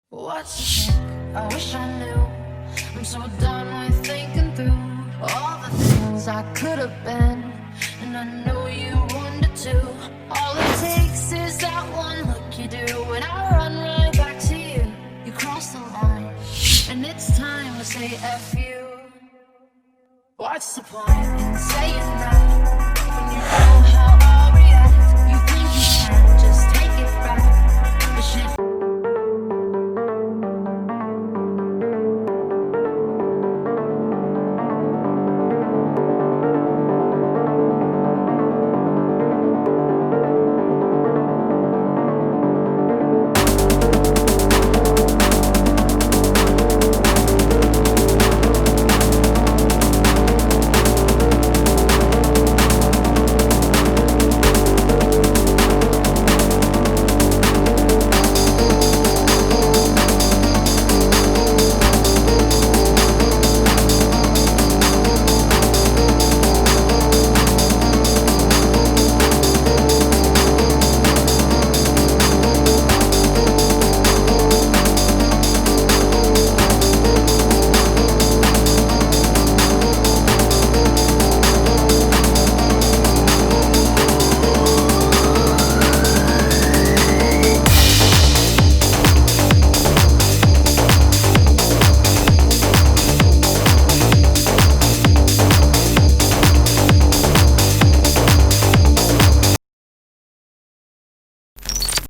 What's I wish I knew. I'm so done with thinking through all the things I could have been, and I know you wanted to. All it takes is that one look you do, and I run right back to you. You cross the line, and it's time to say F you. What's the point in saying that?